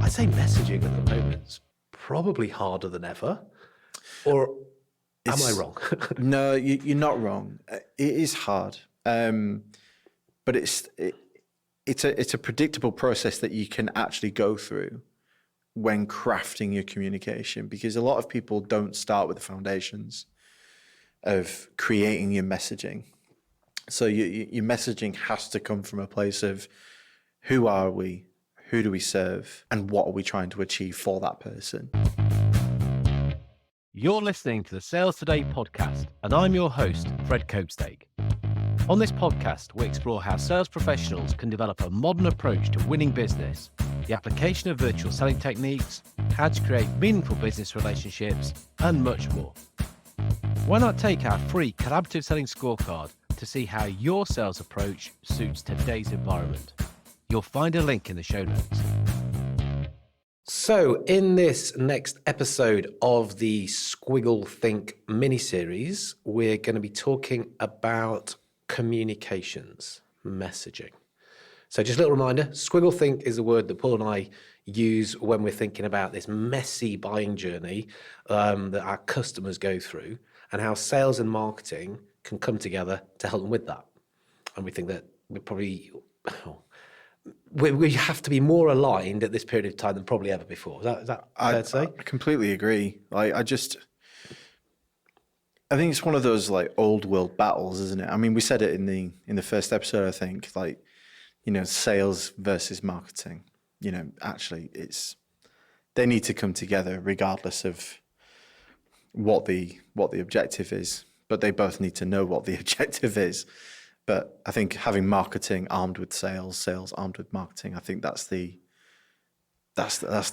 I'd say messaging at the moment's probably harder than ever. Or am I wrong? No, you're not wrong. It is hard, but it's a predictable process that you can actually go through when crafting your communication, because a lot of people don't start with the foundations of creating your messaging. So your messaging has to come from a place of who are we, who do we serve, and what are we trying to achieve for that person. You're listening to the Sales Today podcast, and I'm your host, Fred Copestake. On this podcast, we explore how sales professionals can develop a modern approach to winning business, the application of virtual selling techniques, how to create meaningful business relationships, and much more. Why not take our free collaborative selling scorecard to see how your sales approach suits today's environment? You'll find a link in the show notes. So in this next episode of the SquiggleThink mini-series, we're going to be talking about communications, messaging. So just a little reminder, SquiggleThink is a word that Paul and I use when we're thinking about this messy buying journey that our customers go through and how sales and marketing can come together to help them with that. And we think that we have to be more aligned at this period of time than probably ever before. Is that fair to say? I completely agree. I think it's one of those like old world battles, isn't it? I mean, we said it in the first episode, I think, like, sales versus marketing. Actually they need to come together regardless of what the objective is, but they both need to know what the objective is. But I think having marketing armed with sales, sales armed with marketing, I think that's the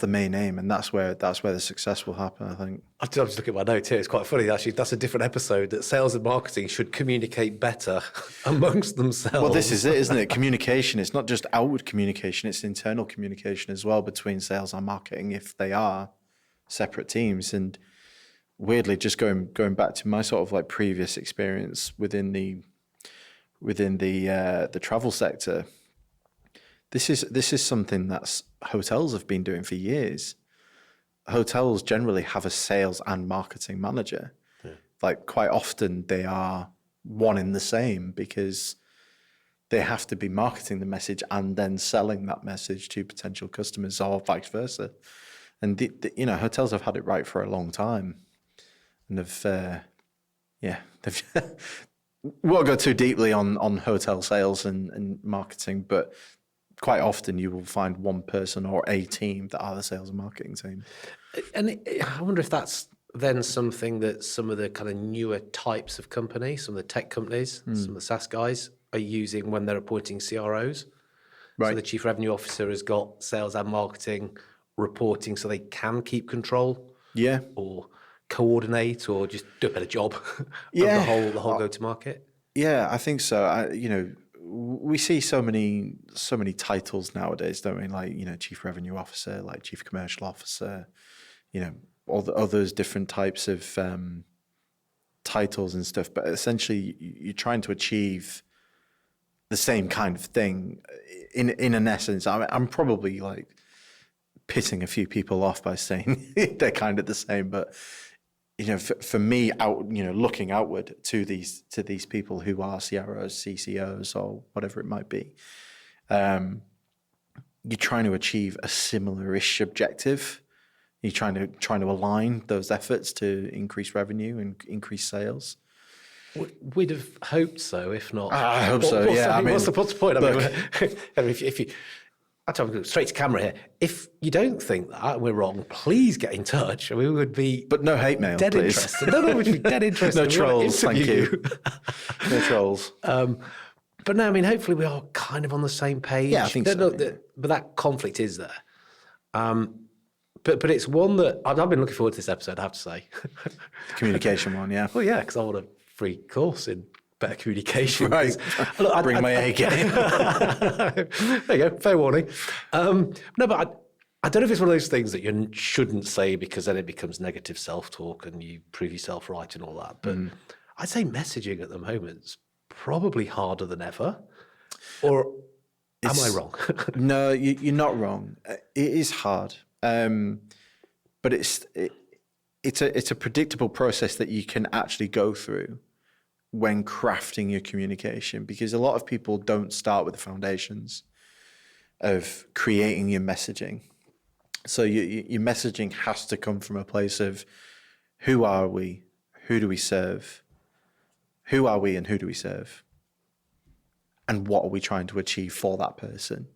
main aim, and that's where the success will happen, I think. I'm just looking at my notes here. It's quite funny, actually. That's a different episode, that sales and marketing should communicate better amongst themselves. Well, this is it, isn't it? Communication. It's not just outward communication, it's internal communication as well between sales and marketing if they are separate teams. And weirdly, just going back to my sort of like previous experience within the travel sector, this is something that's hotels have been doing for years. Hotels generally have a sales and marketing manager. Yeah. Like quite often they are one in the same because they have to be marketing the message and then selling that message to potential customers or vice versa. And hotels have had it right for a long time, and they've we won't go too deeply on hotel sales and marketing, but quite often you will find one person or a team that are the sales and marketing team. And I wonder if that's then something that some of the kind of newer types of companies, some of the tech companies, some of the SaaS guys are using when they're appointing CROs. Right. So the chief revenue officer has got sales and marketing reporting so they can keep control. Yeah. Or coordinate or just do a better job of the whole go-to-market? Yeah, I think so. We see so many titles nowadays, don't we? Like, chief revenue officer, like chief commercial officer, all those different types of titles and stuff. But essentially, you're trying to achieve the same kind of thing. In an essence, I'm probably like pissing a few people off by saying they're kind of the same, but for me, looking outward to these people who are CROs, CCOs, or whatever it might be, you're trying to achieve a similar-ish objective. You're trying to align those efforts to increase revenue and increase sales. We'd have hoped so, if not. I hope so. Yeah. What's the point? If you. I'm going straight to camera here. If you don't think that and we're wrong, please get in touch. We would be... But no hate mail, dead please. Interested. No, we'd be dead interested. No trolls, thank you. No trolls. But no, hopefully we are kind of on the same page. Yeah, I think so. But that conflict is there. But it's one that... I've been looking forward to this episode, I have to say. The communication one, yeah. Well, yeah, because I want a free course in better communication. Right. Look, Bring my A game. There you go. Fair warning. No, but I don't know if it's one of those things that you shouldn't say because then it becomes negative self-talk and you prove yourself right and all that. But I'd say messaging at the moment's probably harder than ever. Or Am I wrong? No, you're not wrong. It is hard, but it's a predictable process that you can actually go through when crafting your communication, because a lot of people don't start with the foundations of creating your messaging. So your messaging has to come from a place of who are we, who do we serve, who are we and who do we serve, and what are we trying to achieve for that person.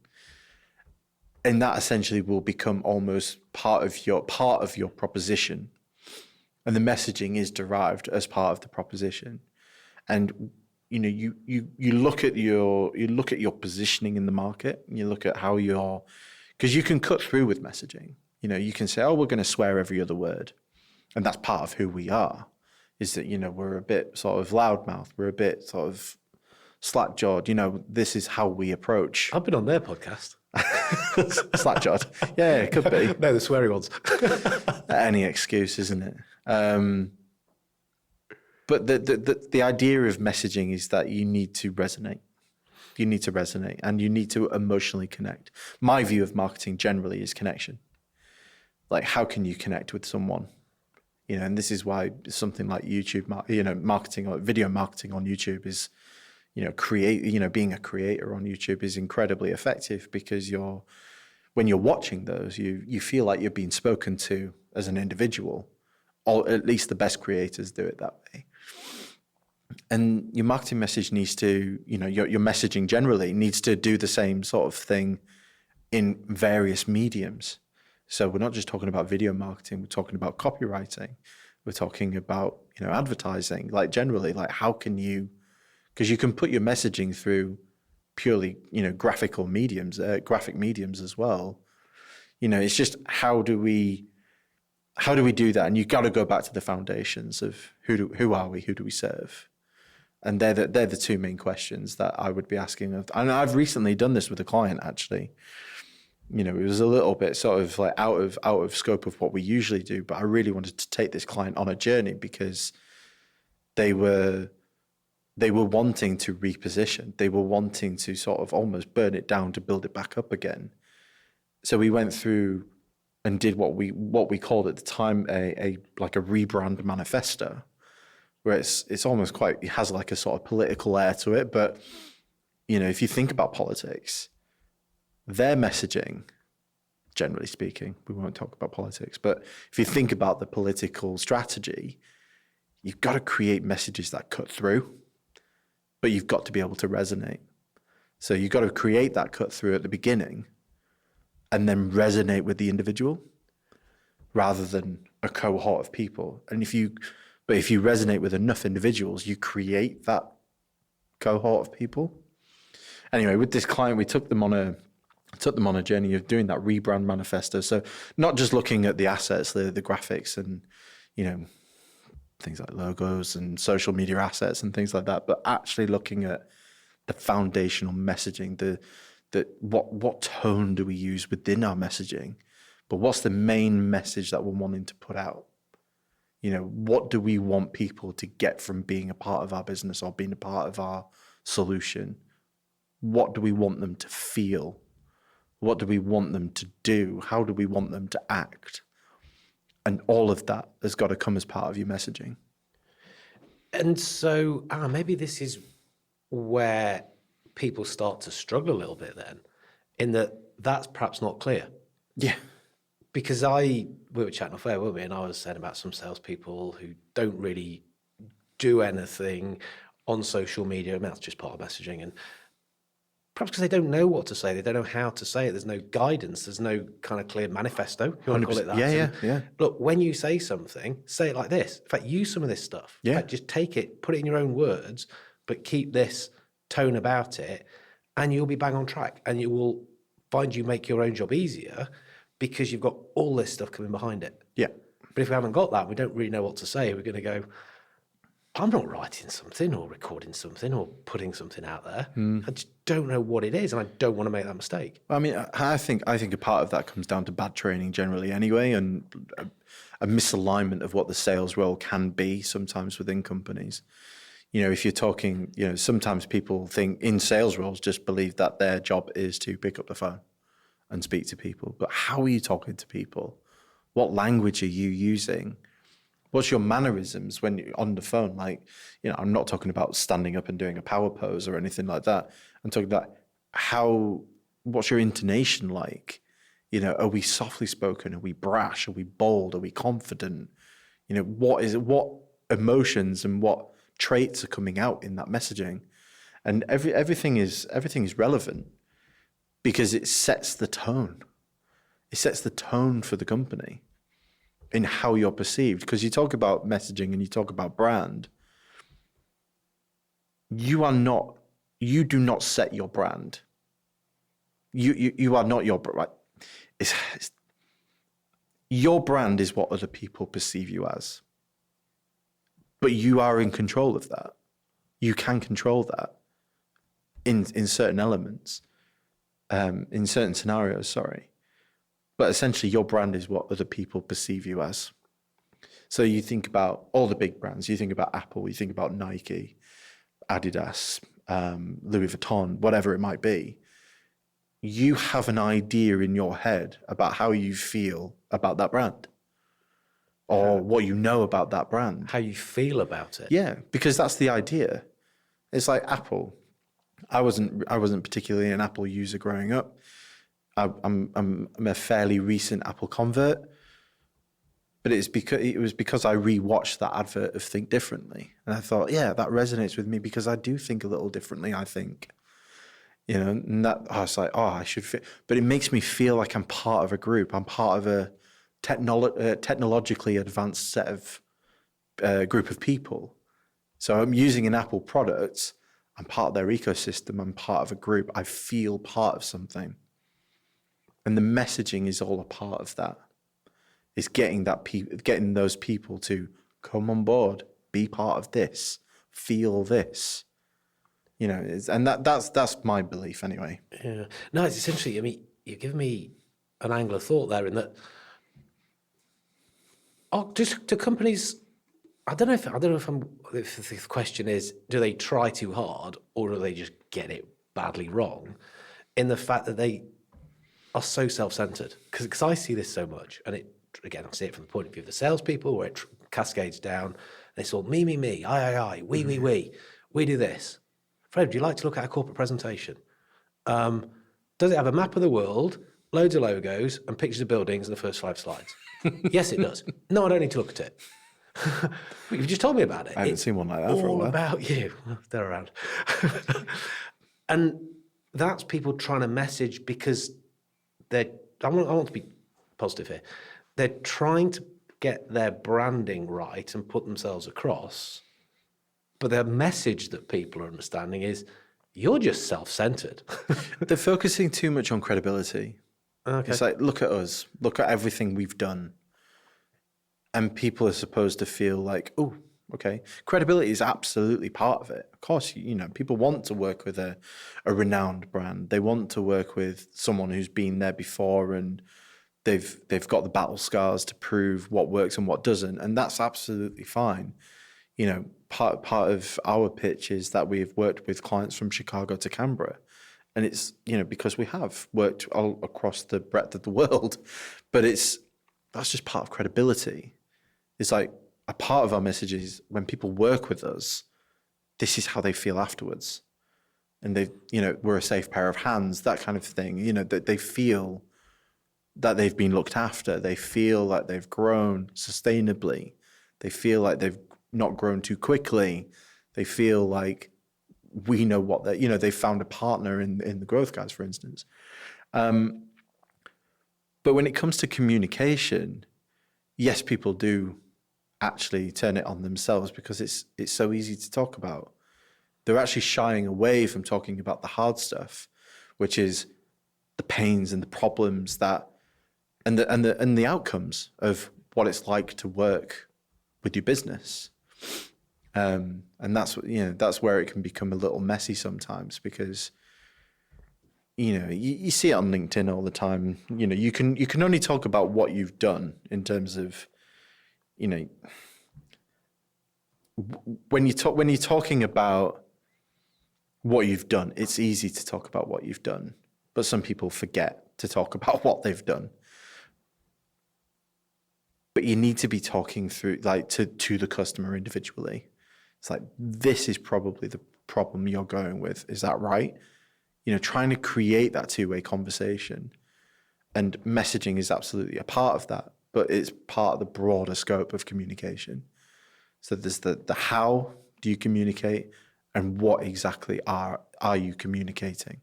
And that essentially will become almost part of your proposition, and the messaging is derived as part of the proposition. And you look at your positioning in the market, and you look at how because you can cut through with messaging. You can say, oh, we're going to swear every other word, and that's part of who we are. Is that we're a bit sort of loudmouth, we're a bit sort of slack-jawed. This is how we approach. I've been on their podcast. Slack-jawed, yeah, it could be. No, the sweary ones. Any excuse, isn't it? But the idea of messaging is that you need to resonate. You need to resonate, and you need to emotionally connect. My view of marketing generally is connection. Like, how can you connect with someone? And this is why something like YouTube, marketing or video marketing on YouTube is, being a creator on YouTube is incredibly effective, because when you're watching those, you feel like you're being spoken to as an individual, or at least the best creators do it that way. And your marketing message needs to, your messaging generally needs to do the same sort of thing in various mediums. So we're not just talking about video marketing, we're talking about copywriting, we're talking about, advertising, like generally, like how can you, because you can put your messaging through purely, graphic mediums as well. It's just how do we do that? And you've got to go back to the foundations of who are we, who do we serve? And they're the two main questions that I would be asking. And I've recently done this with a client, actually. It was a little bit sort of like out of scope of what we usually do, but I really wanted to take this client on a journey, because they were wanting to reposition. They were wanting to sort of almost burn it down to build it back up again. So we went through and did what we called at the time a rebrand manifesto, where it's almost it has like a sort of political air to it. But if you think about politics, their messaging, generally speaking, we won't talk about politics, but if you think about the political strategy, you've got to create messages that cut through, but you've got to be able to resonate. So you've got to create that cut through at the beginning, and then resonate with the individual rather than a cohort of people. And if you resonate with enough individuals, you create that cohort of people. Anyway, with this client, we took them on a journey of doing that rebrand manifesto. So not just looking at the assets, the graphics and, things like logos and social media assets and things like that, but actually looking at the foundational messaging, what tone do we use within our messaging, but what's the main message that we're wanting to put out? What do we want people to get from being a part of our business or being a part of our solution? What do we want them to feel? What do we want them to do? How do we want them to act? And all of that has got to come as part of your messaging. And so maybe this is where people start to struggle a little bit then, in that's perhaps not clear. Yeah. Because we were chatting off air, weren't we? And I was saying about some salespeople who don't really do anything on social media. I mean, that's just part of messaging. And perhaps because they don't know what to say, they don't know how to say it. There's no guidance. There's no kind of clear manifesto. If you want to call it that. Yeah. Look, when you say something, say it like this. In fact, use some of this stuff. Yeah. In fact, just take it, put it in your own words, but keep this tone about it, and you'll be bang on track. And you will find you make your own job easier, because you've got all this stuff coming behind it. Yeah. But if we haven't got that, we don't really know what to say. We're going to go, I'm not writing something or recording something or putting something out there. I just don't know what it is, and I don't want to make that mistake. I mean, I think a part of that comes down to bad training generally anyway, and a misalignment of what the sales role can be sometimes within companies. if you're talking, sometimes people think in sales roles just believe that their job is to pick up the phone and speak to people. But how are you talking to people? What language are you using? What's your mannerisms when you're on the phone? Like, I'm not talking about standing up and doing a power pose or anything like that. I'm talking about what's your intonation like? Are we softly spoken? Are we brash? Are we bold? Are we confident? What emotions and what traits are coming out in that messaging? And everything is relevant because it sets the tone. It sets the tone for the company in how you're perceived. Because you talk about messaging and you talk about brand. You do not set your brand. You are not your brand. Your brand is what other people perceive you as. But you are in control of that. You can control that in certain elements, in certain scenarios, sorry. But essentially, your brand is what other people perceive you as. So you think about all the big brands. You think about Apple. You think about Nike, Adidas, Louis Vuitton, whatever it might be. You have an idea in your head about how you feel about that brand or what you know about that brand. How you feel about it. Yeah, because that's the idea. It's like Apple. I wasn't particularly an Apple user growing up. I'm a fairly recent Apple convert, but it was because I rewatched that advert of Think Differently, and I thought, yeah, that resonates with me because I do think a little differently. I think, and that I was like, I should fit, but it makes me feel like I'm part of a group. I'm part of a technologically advanced set of group of people. So I'm using an Apple product. I'm part of their ecosystem. I'm part of a group. I feel part of something. And the messaging is all a part of that. It's getting those people to come on board, be part of this, feel this. And that's my belief anyway. Yeah. No, it's essentially, I mean, you've given me an angle of thought there in that, just to companies, I don't know if the question is, do they try too hard or do they just get it badly wrong in the fact that they are so self-centered? Because I see this so much, and I see it from the point of view of the salespeople, where it cascades down. And it's all me, I, we do this. Fred, would you like to look at a corporate presentation? Does it have a map of the world, loads of logos, and pictures of buildings in the first 5 slides? Yes, it does. No, I don't need to look at it. You've just told me about it. I haven't seen one like that for a while. All about you. They're around. And that's people trying to message because I want to be positive here. They're trying to get their branding right and put themselves across, but the message that people are understanding is you're just self-centered. They're focusing too much on credibility. Okay. It's like, look at us, look at everything we've done. And people are supposed to feel like, oh, okay. Credibility is absolutely part of it. Of course, people want to work with a renowned brand. They want to work with someone who's been there before and they've got the battle scars to prove what works and what doesn't. And that's absolutely fine. Part of our pitch is that we've worked with clients from Chicago to Canberra. And it's, because we have worked all across the breadth of the world, but that's just part of credibility. It's like a part of our message is when people work with us, this is how they feel afterwards. And we're a safe pair of hands, that kind of thing. That they feel that they've been looked after. They feel like they've grown sustainably. They feel like they've not grown too quickly. They feel like we know what they found a partner in the growth guys, for instance. But when it comes to communication, yes, people do actually turn it on themselves because it's so easy to talk about. They're actually shying away from talking about the hard stuff, which is the pains and the problems and the outcomes of what it's like to work with your business. And that's where it can become a little messy sometimes because you see it on LinkedIn all the time. You can only talk about what you've done in terms of when you're talking about what you've done, it's easy to talk about what you've done, but some people forget to talk about what they've done. But you need to be talking through, like, to the customer individually. It's like, this is probably the problem you're going with. Is that right? You know, trying to create that two-way conversation, and messaging is absolutely a part of that, but it's part of the broader scope of communication. So there's the how do you communicate, and what exactly are you communicating?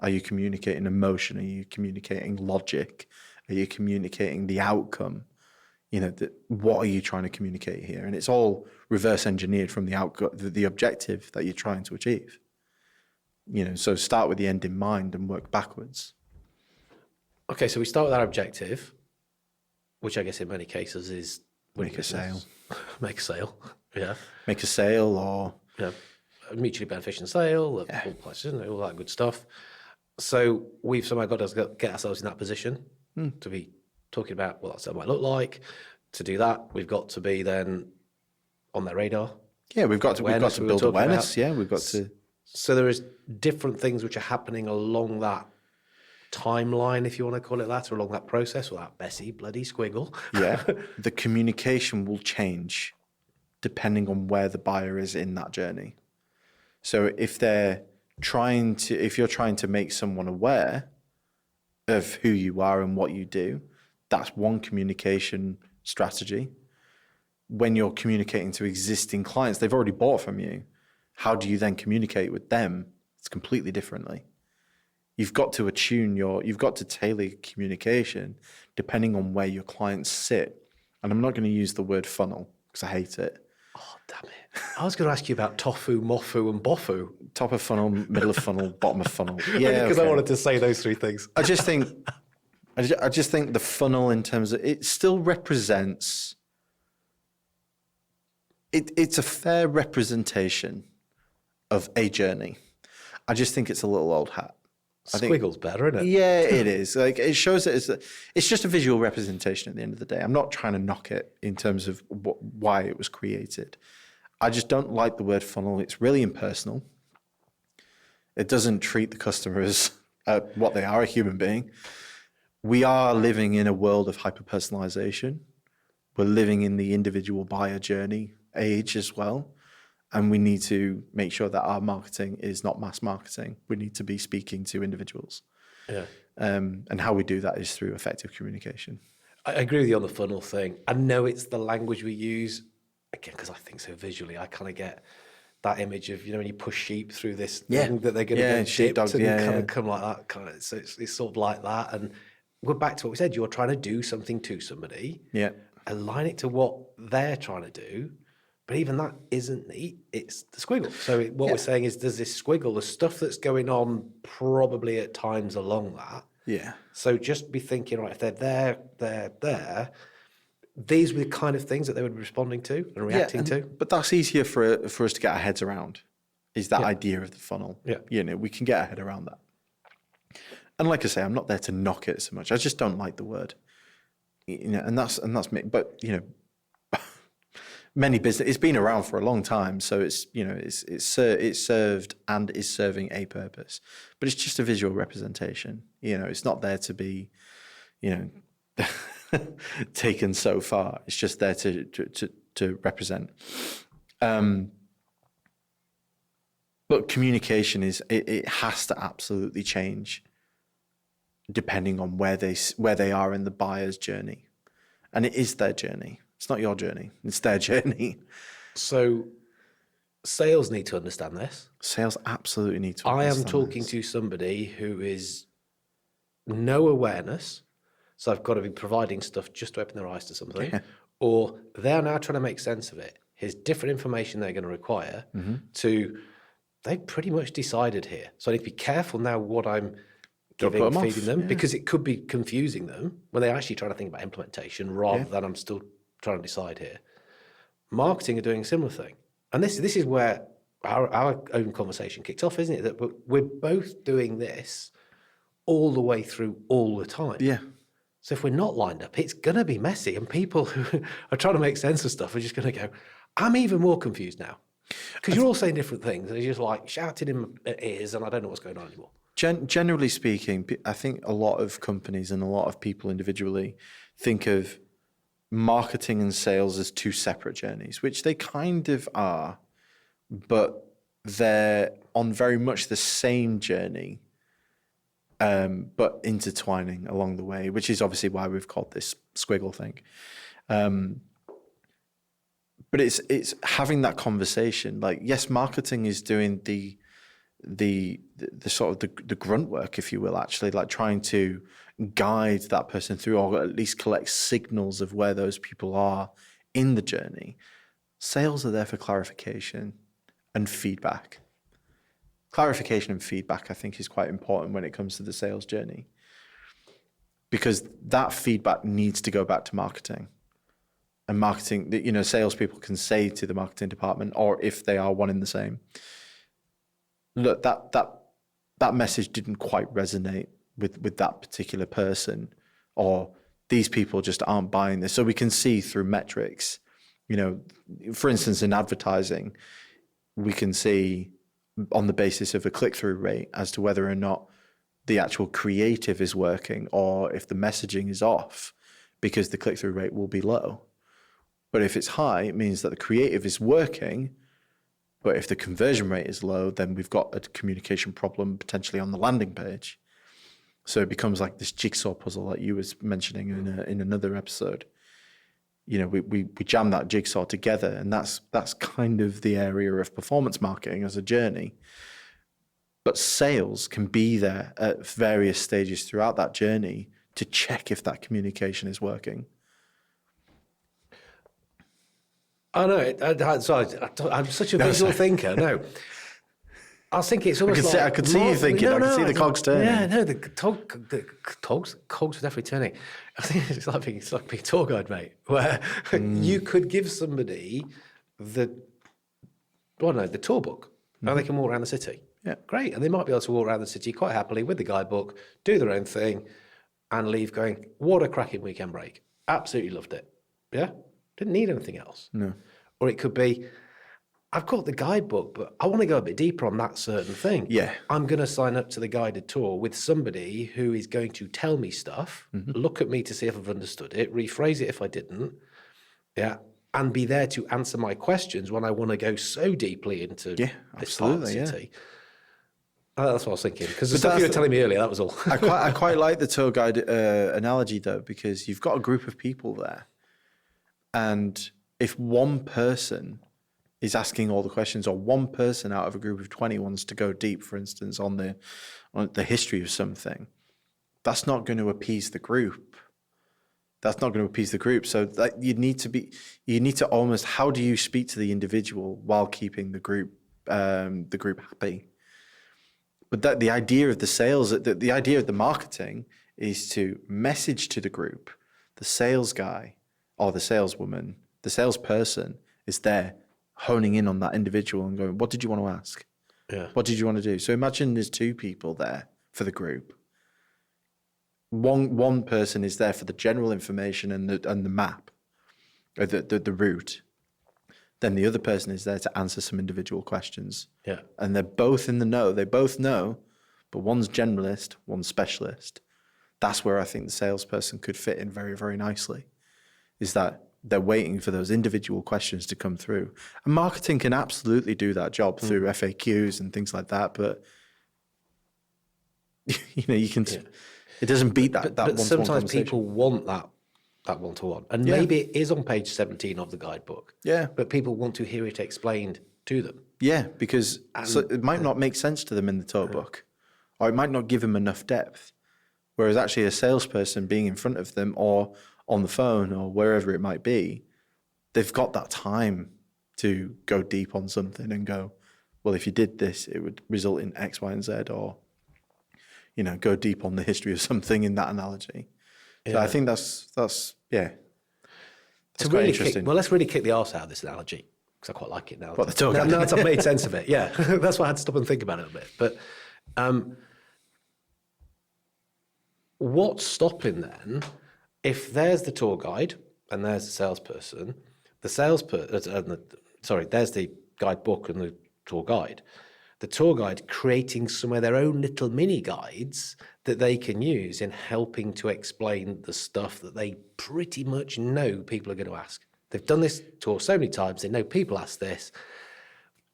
Are you communicating emotion? Are you communicating logic? Are you communicating the outcome? You know, what are you trying to communicate here? And it's all reverse engineered from the outcome, the objective that you're trying to achieve. You know, so start with the end in mind and work backwards. Okay, so we start with our objective, which I guess in many cases is Make a sale. Make a sale, yeah. Make a sale, or a mutually beneficial sale, all that good stuff. So we've somehow got to get ourselves in that position to be talking about what that sale might look like. To do that, we've got to be then on their radar. Yeah, we've got to build awareness. Yeah, we've got to. So there is different things which are happening along that timeline, if you want to call it that, or along that process, or that Bessie bloody squiggle. Yeah, the communication will change depending on where the buyer is in that journey. So if you're trying to make someone aware of who you are and what you do, that's one communication strategy. When you're communicating to existing clients, they've already bought from you. How do you then communicate with them? It's completely differently. You've got to tailor communication depending on where your clients sit. And I'm not going to use the word funnel because I hate it. Oh, damn it. I was going to ask you about tofu, mofu, and bofu. Top of funnel, middle of funnel, bottom of funnel. Yeah, because I wanted to say those three things. I just think the funnel, in terms of, it still represents, it's a fair representation of a journey. I just think it's a little old hat. Squiggle's better, isn't it? Yeah, it is. Like, it shows that it's just a visual representation at the end of the day. I'm not trying to knock it in terms of why it was created. I just don't like the word funnel. It's really impersonal. It doesn't treat the customer as what they are, a human being. We are living in a world of hyper-personalization. We're living in the individual buyer journey age as well. And we need to make sure that our marketing is not mass marketing. We need to be speaking to individuals. Yeah. And how we do that is through effective communication. I agree with you on the funnel thing. I know it's the language we use, again, because I think so visually. I kind of get that image of, when you push sheep through this thing that they're going to get dipped and kind of come like that. Kind of, so it's sort of like that. And we're back to what we said. You're trying to do something to somebody. Yeah. Align it to what they're trying to do. But even that isn't neat. It's the squiggle. So what we're saying is there's this squiggle, the stuff that's going on probably at times along that. Yeah. So just be thinking, right, if they're there, these were the kind of things that they would be responding to and reacting to. But that's easier for us to get our heads around, is that idea of the funnel. Yeah. We can get our head around that. And like I say, I'm not there to knock it so much. I just don't like the word. And that's me. But, many business, it's been around for a long time, so it's served and is serving a purpose, but it's just a visual representation. It's not there to be, taken so far. It's just there to represent. But communication it has to absolutely change depending on where they are in the buyer's journey, and it is their journey. It's not your journey. It's their journey. So sales need to understand this. Sales absolutely need to understand I am talking to somebody who is no awareness. So I've got to be providing stuff just to open their eyes to something. Yeah. Or they're now trying to make sense of it. Here's different information they're going to require they've pretty much decided here. So I need to be careful now what I'm feeding them, because it could be confusing them when they're actually trying to think about implementation rather than I'm still trying to decide here. Marketing are doing a similar thing. And this is where our own conversation kicks off, isn't it? That we're both doing this all the way through all the time. Yeah. So if we're not lined up, it's going to be messy. And people who are trying to make sense of stuff are just going to go, I'm even more confused now because you're all saying different things. And you're just like shouting in my ears, and I don't know what's going on anymore. Generally speaking, I think a lot of companies and a lot of people individually think of marketing and sales as two separate journeys, which they kind of are, but they're on very much the same journey, but intertwining along the way, which is obviously why we've called this SquiggleThink. But it's having that conversation. Like, yes, marketing is doing the sort of the grunt work, if you will, actually, like trying to guide that person through, or at least collect signals of where those people are in the journey. Sales are there for clarification and feedback. Clarification and feedback, I think, is quite important when it comes to the sales journey, because that feedback needs to go back to marketing. And marketing, you know, salespeople can say to the marketing department, or if they are one in the same, look, that message didn't quite resonate with that particular person, or these people just aren't buying this. So we can see through metrics, you know, for instance, in advertising, we can see on the basis of a click-through rate as to whether or not the actual creative is working, or if the messaging is off, because the click-through rate will be low. But if it's high, it means that the creative is working. But if the conversion rate is low, then we've got a communication problem potentially on the landing page. So it becomes like this jigsaw puzzle that you was mentioning in another episode. You know, we jam that jigsaw together, and that's kind of the area of performance marketing as a journey. But sales can be there at various stages throughout that journey to check if that communication is working. I know. Sorry, I'm such a visual thinker. No, I was thinking it's almost I could see you thinking. I could see the cogs turning. Yeah, no, the cogs are definitely turning. I think it's like being a tour guide, mate, where you could give somebody the tour book, and they can walk around the city. Yeah, great, and they might be able to walk around the city quite happily with the guidebook, do their own thing, and leave going, what a cracking weekend break! Absolutely loved it. Yeah. Didn't need anything else. No. Or it could be, I've got the guidebook, but I want to go a bit deeper on that certain thing. Yeah. I'm going to sign up to the guided tour with somebody who is going to tell me stuff, look at me to see if I've understood it, rephrase it if I didn't, yeah, and be there to answer my questions when I want to go so deeply into this part of the city. Yeah. That's what I was thinking. Because the stuff you were telling me earlier, that was all. I quite like the tour guide analogy, though, because you've got a group of people there. And if one person is asking all the questions, or one person out of a group of 20 wants to go deep, for instance, on the history of something, that's not going to appease the group. That's not going to appease the group. So that you need to almost, how do you speak to the individual while keeping the group happy? But that the idea of the sales, the idea of the marketing is to message to the group. The sales guy or the saleswoman, the salesperson is there honing in on that individual and going, what did you want to ask? Yeah. What did you want to do? So imagine there's two people there for the group. One person is there for the general information and the map, or the route. Then the other person is there to answer some individual questions. Yeah. And they're both in the know. They both know, but one's generalist, one's specialist. That's where I think the salesperson could fit in very, very nicely, is that they're waiting for those individual questions to come through. And marketing can absolutely do that job through FAQs and things like that, but you can. Yeah. It doesn't beat that. But sometimes people want that one-to-one, and maybe it is on page 17 of the guidebook. Yeah, but people want to hear it explained to them. Yeah, because it might not make sense to them in the tour book, or it might not give them enough depth. Whereas actually a salesperson being in front of them or on the phone or wherever it might be, they've got that time to go deep on something and go, well, if you did this, it would result in X, Y, and Z, or, go deep on the history of something in that analogy. Yeah. So I think that's quite interesting. Let's really kick the arse out of this analogy, because I quite like it now. What, the tour guide? Now that I've made sense of it, yeah. That's why I had to stop and think about it a bit. But what's stopping then, if there's the tour guide and there's the salesperson, there's the guidebook and the tour guide. The tour guide creating some of their own little mini guides that they can use in helping to explain the stuff that they pretty much know people are going to ask. They've done this tour so many times, they know people ask this.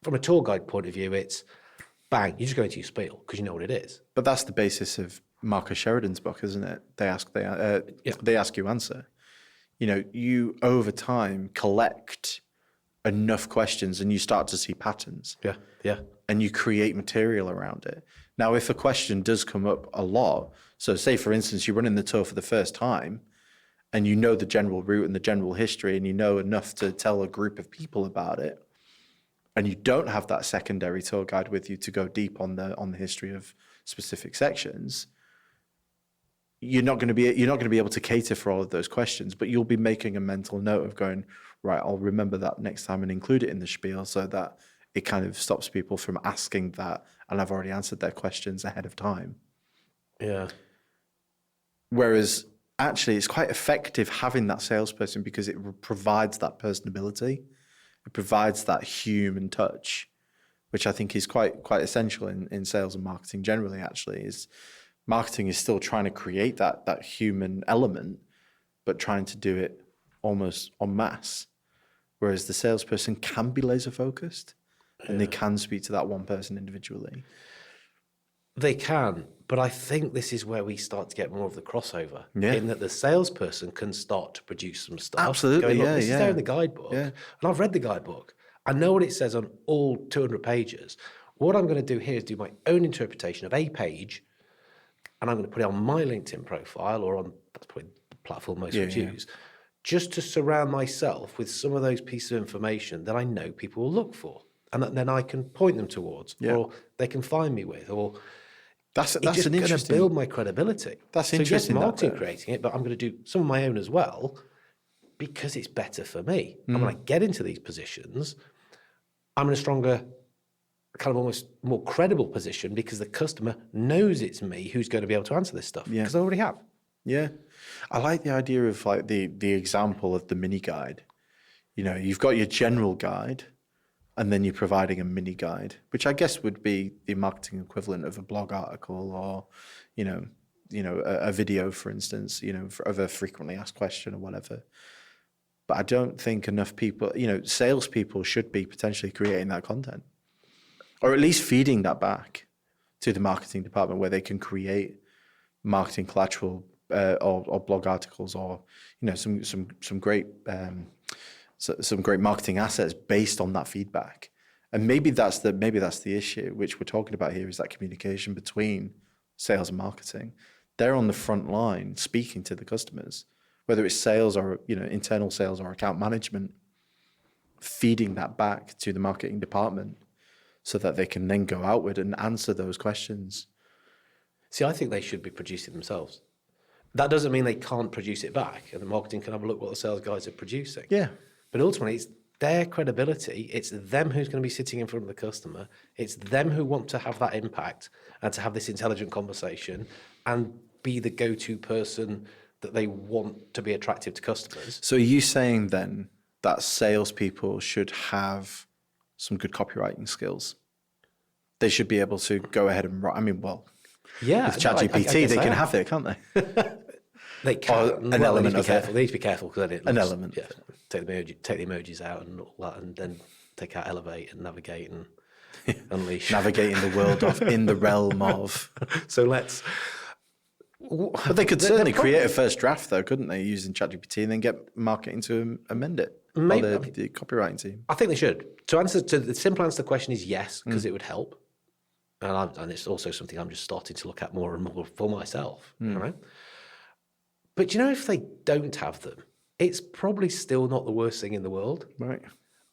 From a tour guide point of view, it's bang, you just go into your spiel because you know what it is. But that's the basis of Marcus Sheridan's book, isn't it? They ask, you answer. You know, you over time collect enough questions and you start to see patterns. Yeah. And you create material around it. Now, if a question does come up a lot, so say, for instance, you're running the tour for the first time and you know the general route and the general history and you know enough to tell a group of people about it, and you don't have that secondary tour guide with you to go deep on the history of specific sections, you're not going to be able to cater for all of those questions, but you'll be making a mental note of going, right, I'll remember that next time and include it in the spiel so that it kind of stops people from asking that, and I've already answered their questions ahead of time. Yeah. Whereas actually it's quite effective having that salesperson because it provides that personability. It provides that human touch, which I think is quite essential in sales and marketing generally, actually. Marketing is still trying to create that human element, but trying to do it almost en masse. Whereas the salesperson can be laser focused and they can speak to that one person individually. They can, but I think this is where we start to get more of the crossover. Yeah. In that the salesperson can start to produce some stuff. Absolutely, This is there in the guidebook. Yeah. And I've read the guidebook. I know what it says on all 200 pages. What I'm going to do here is do my own interpretation of a page, and I'm going to put it on my LinkedIn profile or on, that's probably the platform most would use, just to surround myself with some of those pieces of information that I know people will look for. And that then I can point them towards, or they can find me with, or that's just an going to interesting build my credibility. That's so interesting. Yes, marketing creating it, but I'm going to do some of my own as well because it's better for me. And when I get into these positions, I'm in a stronger, kind of almost more credible position because the customer knows it's me who's going to be able to answer this stuff because I already have. Yeah. I like the idea of like the example of the mini guide. You know, you've got your general guide and then you're providing a mini guide, which I guess would be the marketing equivalent of a blog article or, a video, for instance, of a frequently asked question or whatever. But I don't think enough people, salespeople should be potentially creating that content, or at least feeding that back to the marketing department where they can create marketing collateral or blog articles or some great marketing assets based on that feedback. And maybe that's the issue which we're talking about here, is that communication between sales and marketing. They're on the front line speaking to the customers, whether it's sales or internal sales or account management, feeding that back to the marketing department so that they can then go outward and answer those questions. See, I think they should be producing themselves. That doesn't mean they can't produce it back, and the marketing can have a look what the sales guys are producing. Yeah. But ultimately, it's their credibility. It's them who's going to be sitting in front of the customer. It's them who want to have that impact and to have this intelligent conversation and be the go-to person that they want to be attractive to customers. So are you saying then that salespeople should have some good copywriting skills? They should be able to go ahead and write. Yeah, with ChatGPT, they can have it, can't they? They can. An element of it. They need to be careful because it looks, an element. Yeah, take the emojis out and all that, and then take out elevate and navigate and unleash. Navigating the world in the realm of. So let's. But they could certainly create a first draft, though, couldn't they, using ChatGPT, and then get marketing to amend it? Maybe the copywriting team. I think they should. The simple answer to the question is yes, because it would help. And it's also something I'm just starting to look at more and more for myself. Right? But if they don't have them, it's probably still not the worst thing in the world. Right.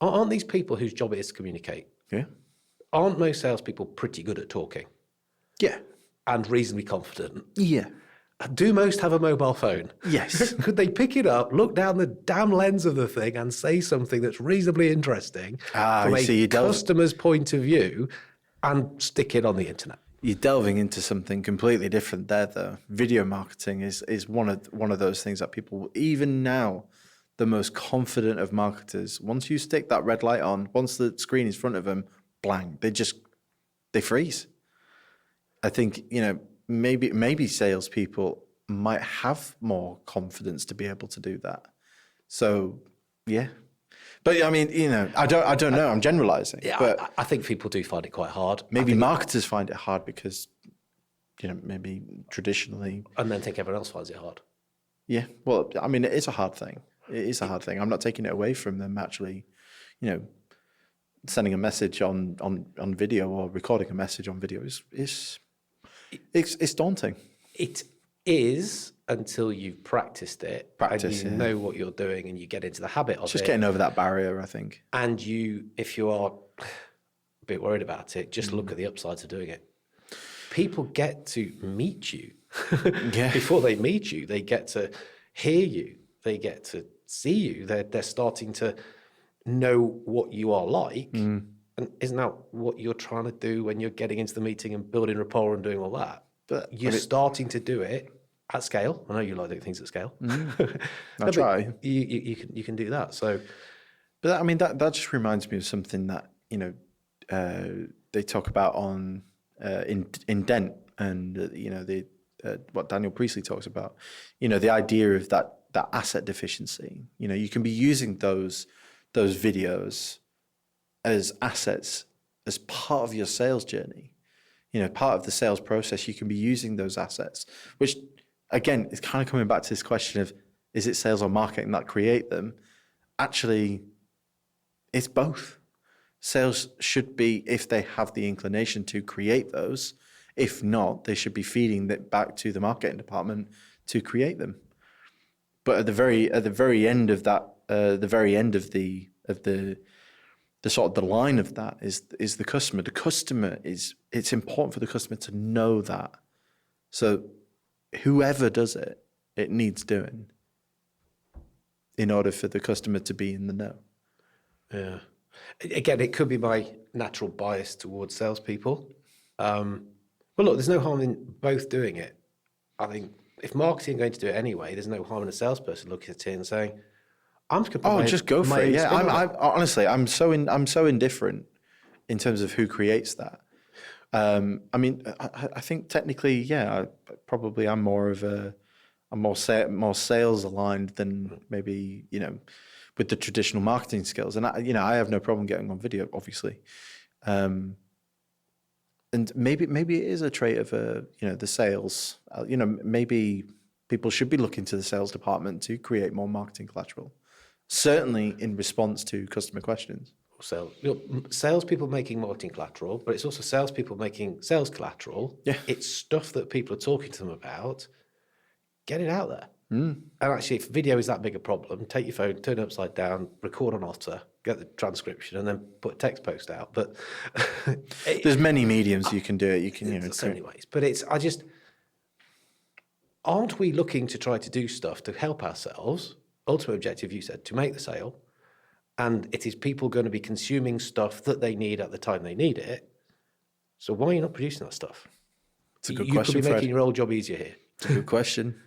Aren't these people whose job it is to communicate? Yeah. Aren't most salespeople pretty good at talking? Yeah. And reasonably confident? Yeah. Do most have a mobile phone? Yes. Could they pick it up, look down the damn lens of the thing and say something that's reasonably interesting from a customer's point of view and stick it on the internet? You're delving into something completely different there, though. Video marketing is one of those things that people, even now, the most confident of marketers, once you stick that red light on, once the screen is in front of them, blank, they freeze. I think, maybe salespeople might have more confidence to be able to do that. So, yeah. But I mean, I don't know. I'm generalizing. Yeah, but I think people do find it quite hard. Maybe marketers find it hard because, maybe traditionally. And then think everyone else finds it hard. Yeah. Well, I mean, it is a hard thing. It is a hard thing. I'm not taking it away from them actually, sending a message on video or recording a message on video is daunting. It is until you've practiced it and you know what you're doing and you get into the habit of it. Just getting over that barrier, I think. And if you are a bit worried about it, just look at the upsides of doing it. People get to meet you. Before they meet you, they get to hear you. They get to see you. They're starting to know what you are like. And isn't that what you're trying to do when you're getting into the meeting and building rapport and doing all that? But you're starting to do it at scale. I know you like doing things at scale. I try. You can do that. So, but I mean that just reminds me of something that they talk about on in Dent and what Daniel Priestley talks about. The idea of that asset deficiency. You can be using those videos as assets as part of your sales journey. Part of the sales process, you can be using those assets, which again is kind of coming back to this question of, is it sales or marketing that create them? Actually, it's both. Sales should be, if they have the inclination to create those. If not, they should be feeding that back to the marketing department to create them. But at the very end of that, the very end of the sort of the line of that is the customer. The customer it's important for the customer to know that. So whoever does it, it needs doing in order for the customer to be in the know. Yeah. Again, it could be my natural bias towards salespeople. Well, look, there's no harm in both doing it. I think if marketing are going to do it anyway, there's no harm in a salesperson looking at it and saying, I'm just going to just go for it. Yeah, honestly, I'm so indifferent in terms of who creates that. I mean, I think technically, I'm more sales aligned than maybe with the traditional marketing skills, and I have no problem getting on video, obviously. And maybe it is a trait of the sales. Maybe people should be looking to the sales department to create more marketing collateral. Certainly in response to customer questions. So, salespeople making marketing collateral, but it's also salespeople making sales collateral. Yeah. It's stuff that people are talking to them about. Get it out there. And actually, if video is that big a problem, take your phone, turn it upside down, record on Otter, get the transcription, and then put a text post out. But there's many mediums you can do it. You can, so many ways. But aren't we looking to try to do stuff to help ourselves? Ultimate objective, you said, to make the sale. And it is people going to be consuming stuff that they need at the time they need it. So why are you not producing that stuff? It's a good You question, could be making Fred. your old job easier here. It's a good question.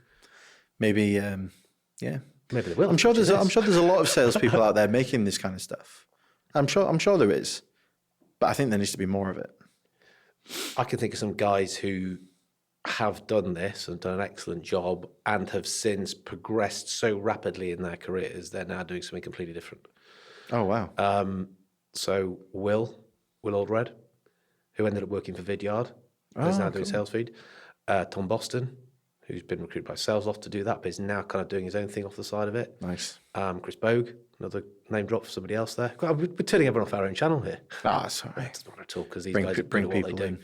Maybe, Maybe they will. I'm sure there's a lot of salespeople out there making this kind of stuff. I'm sure there is, but I think there needs to be more of it. I can think of some guys who have done this and done an excellent job and have since progressed so rapidly in their careers, they're now doing something completely different. Oh, wow. So Will Old Red, who ended up working for Vidyard, is now doing sales feed. Tom Boston, who's been recruited by Salesloft to do that, but is now kind of doing his own thing off the side of it. Nice. Chris Bogue, another name drop for somebody else there. We're turning everyone off our own channel here. Sorry. It's not at all, because these guys bring what they do.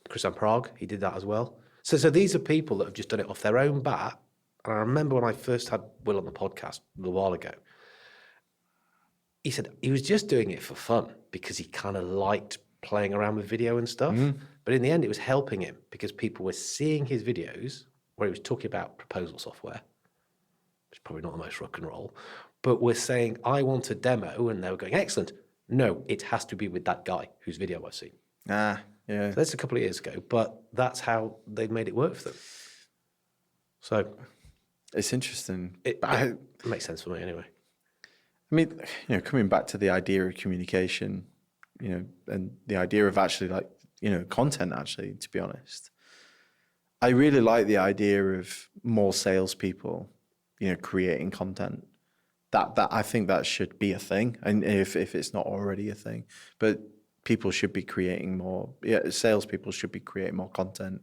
Chris Prague, he did that as well. So these are people that have just done it off their own bat. And I remember when I first had Will on the podcast a little while ago, he said he was just doing it for fun because he kind of liked playing around with video and stuff. But in the end, it was helping him because people were seeing his videos where he was talking about proposal software, which is probably not the most rock and roll, but we're saying, I want a demo, and they were going, excellent. No, it has to be with that guy whose video I've seen. Yeah. So that's a couple of years ago, but that's how they made it work for them. So It's interesting. It makes sense for me anyway. I mean, coming back to the idea of communication, and the idea of actually content, actually, to be honest, I really like the idea of more salespeople, creating content. That I think that should be a thing, and if it's not already a thing, but people should be creating more. Salespeople should be creating more content,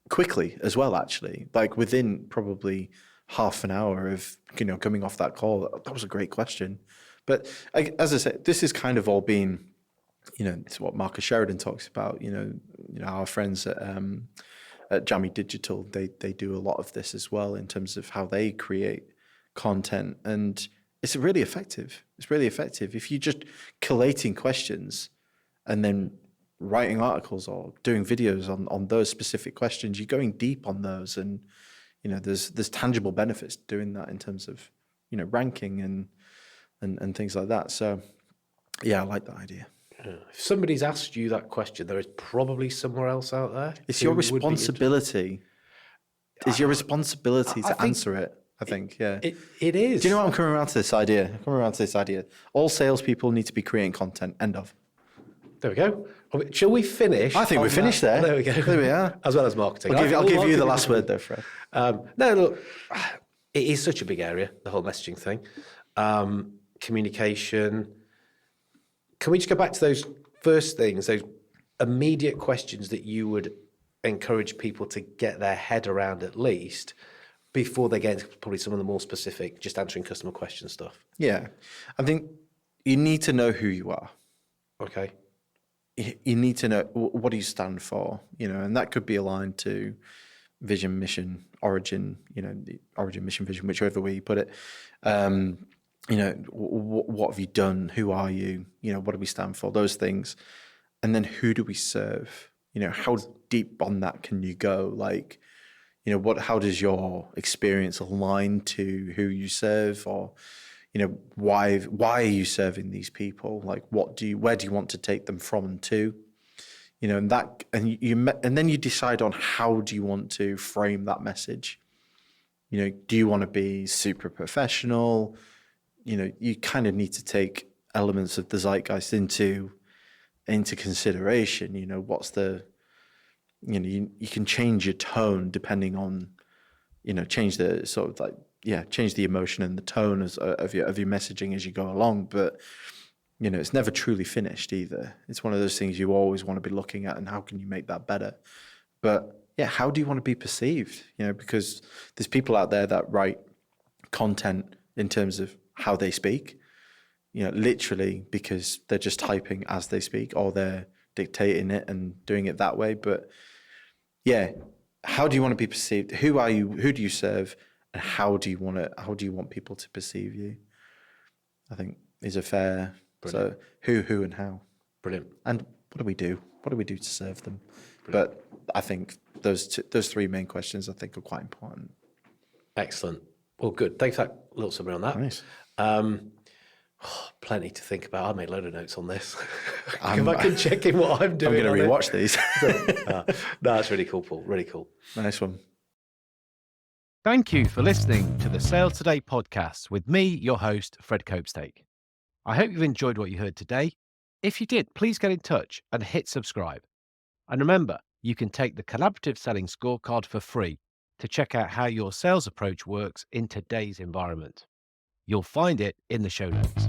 quickly as well. Actually, like within probably half an hour of coming off that call. That was a great question, but as I said, this is kind of all been, it's what Marcus Sheridan talks about. Our friends at Jammy Digital, they do a lot of this as well in terms of how they create content, and it's really effective. It's really effective if you're just collating questions and then writing articles or doing videos on those specific questions. You're going deep on those, and there's tangible benefits to doing that in terms of ranking and things like that. So yeah, I like that idea. If somebody's asked you that question, there is probably somewhere else out there. It's your responsibility. It's your responsibility to answer it. I think, yeah. It is. Do you know what I'm coming around to this idea? All salespeople need to be creating content. End of. There we go. Shall we finish? I think we finished there. There we go. There we are. As well as marketing. I'll give you the last word though, Fred. No, look, it is such a big area, the whole messaging thing. Communication. Can we just go back to those first things, those immediate questions that you would encourage people to get their head around at least before they get into probably some of the more specific, just answering customer question stuff? Yeah. I think you need to know who you are. Okay. You need to know what do you stand for, and that could be aligned to vision, mission, origin, the origin, mission, vision, whichever way you put it. What have you done? Who are you? What do we stand for? Those things. And then who do we serve? How deep on that can you go? Like, how does your experience align to who you serve, or, why are you serving these people? Like, where do you want to take them from and to? And then you decide on how do you want to frame that message. Do you want to be super professional? You kind of need to take elements of the zeitgeist into consideration. What's the, you can change your tone depending on, change the sort of change the emotion and the tone of your messaging as you go along. But, it's never truly finished either. It's one of those things you always want to be looking at, and how can you make that better? But yeah, how do you want to be perceived? Because there's people out there that write content in terms of how they speak, literally because they're just typing as they speak, or they're dictating it and doing it that way. But yeah, how do you want to be perceived? Who are you? Who do you serve? And how do you want people to perceive you? I think is a fair. Brilliant. So who, and how. Brilliant. And what do we do? What do we do to serve them? Brilliant. But I think those three main questions I think are quite important. Excellent. Well, good. Thanks for that little summary on that. Nice. Plenty to think about. I made a load of notes on this. Come back and check in what I'm doing. I'm going to rewatch these. No, that's really cool, Paul. Really cool. Nice one. Thank you for listening to the Sales Today podcast with me, your host, Fred Copestake. I hope you've enjoyed what you heard today. If you did, please get in touch and hit subscribe. And remember, you can take the Collaborative Selling Scorecard for free to check out how your sales approach works in today's environment. You'll find it in the show notes.